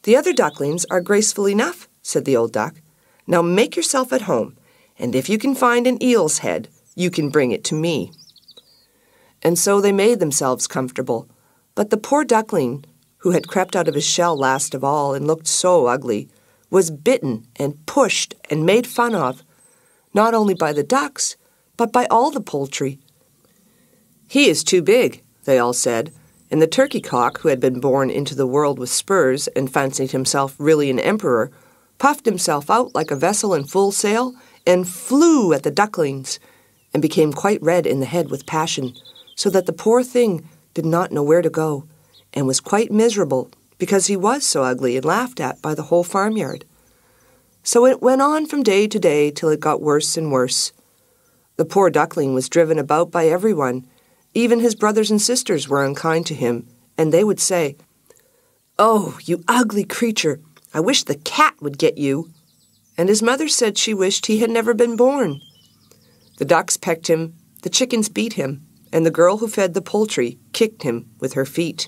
"The other ducklings are graceful enough," said the old duck. "Now make yourself at home, and if you can find an eel's head, you can bring it to me." And so they made themselves comfortable, but the poor duckling, who had crept out of his shell last of all and looked so ugly, was bitten and pushed and made fun of, not only by the ducks, but by all the poultry. "He is too big," they all said, and the turkey cock, who had been born into the world with spurs and fancied himself really an emperor, puffed himself out like a vessel in full sail and flew at the ducklings, and became quite red in the head with passion, so that the poor thing did not know where to go, and was quite miserable because he was so ugly and laughed at by the whole farmyard. So it went on from day to day till it got worse and worse. The poor duckling was driven about by everyone. Even his brothers and sisters were unkind to him, and they would say, "Oh, you ugly creature, I wish the cat would get you." And his mother said she wished he had never been born. The ducks pecked him, the chickens beat him, and the girl who fed the poultry kicked him with her feet.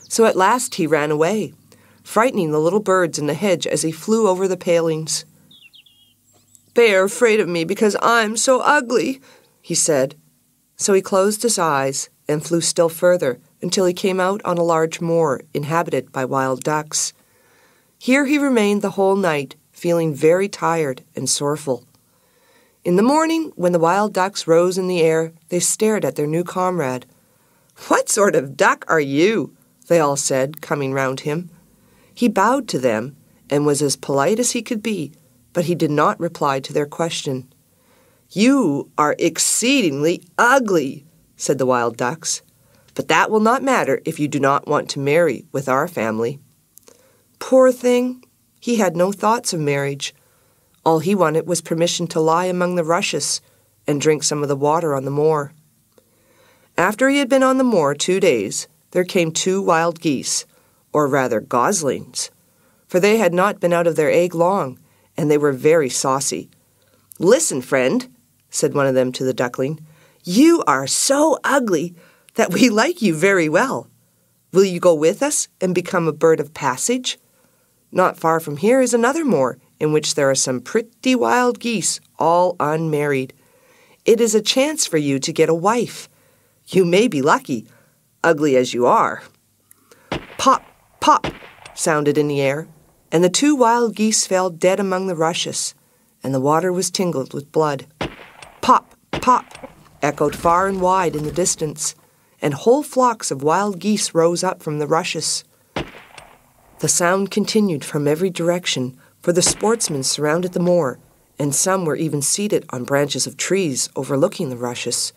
So at last he ran away, frightening the little birds in the hedge as he flew over the palings. "They are afraid of me because I'm so ugly," he said. So he closed his eyes and flew still further until he came out on a large moor inhabited by wild ducks. Here he remained the whole night, feeling very tired and sorrowful. In the morning, when the wild ducks rose in the air, they stared at their new comrade. "What sort of duck are you?" they all said, coming round him. He bowed to them and was as polite as he could be, but he did not reply to their question. "You are exceedingly ugly," said the wild ducks, "but that will not matter if you do not want to marry with our family." Poor thing, he had no thoughts of marriage. All he wanted was permission to lie among the rushes and drink some of the water on the moor. After he had been on the moor 2 days, there came 2 wild geese, or rather goslings, for they had not been out of their egg long, and they were very saucy. "Listen, friend," said one of them to the duckling, "you are so ugly that we like you very well. Will you go with us and become a bird of passage? Not far from here is another moor, in which there are some pretty wild geese, all unmarried. It is a chance for you to get a wife. You may be lucky, ugly as you are." Pop, pop, sounded in the air, and the 2 wild geese fell dead among the rushes, and the water was tingled with blood. Pop, pop, echoed far and wide in the distance, and whole flocks of wild geese rose up from the rushes. The sound continued from every direction, for the sportsmen surrounded the moor, and some were even seated on branches of trees overlooking the rushes.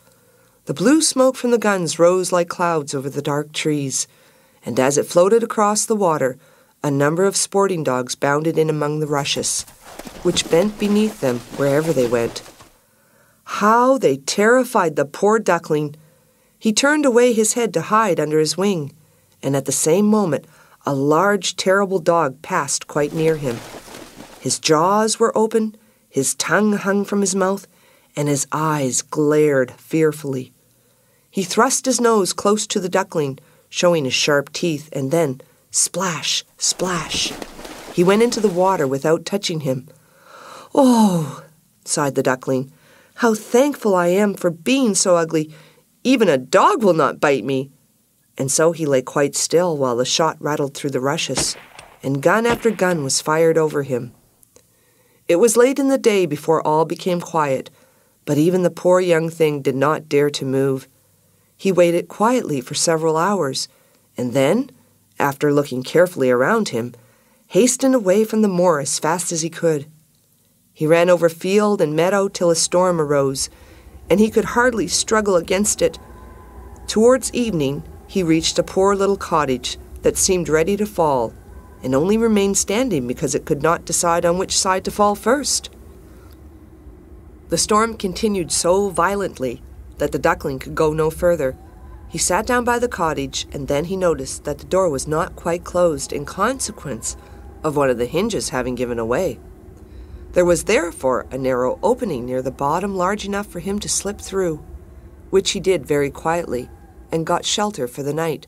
The blue smoke from the guns rose like clouds over the dark trees, and as it floated across the water, a number of sporting dogs bounded in among the rushes, which bent beneath them wherever they went. How they terrified the poor duckling! He turned away his head to hide under his wing, and at the same moment a large, terrible dog passed quite near him. His jaws were open, his tongue hung from his mouth, and his eyes glared fearfully. He thrust his nose close to the duckling, showing his sharp teeth, and then, splash, splash, he went into the water without touching him. "Oh," sighed the duckling, "how thankful I am for being so ugly. Even a dog will not bite me." And so he lay quite still while the shot rattled through the rushes, and gun after gun was fired over him. It was late in the day before all became quiet, but even the poor young thing did not dare to move. He waited quietly for several hours, and then, after looking carefully around him, hastened away from the moor as fast as he could. He ran over field and meadow till a storm arose, and he could hardly struggle against it. Towards evening, he reached a poor little cottage that seemed ready to fall, and only remained standing because it could not decide on which side to fall first. The storm continued so violently that the duckling could go no further. He sat down by the cottage, and then he noticed that the door was not quite closed in consequence of one of the hinges having given away. There was therefore a narrow opening near the bottom large enough for him to slip through, which he did very quietly, and got shelter for the night.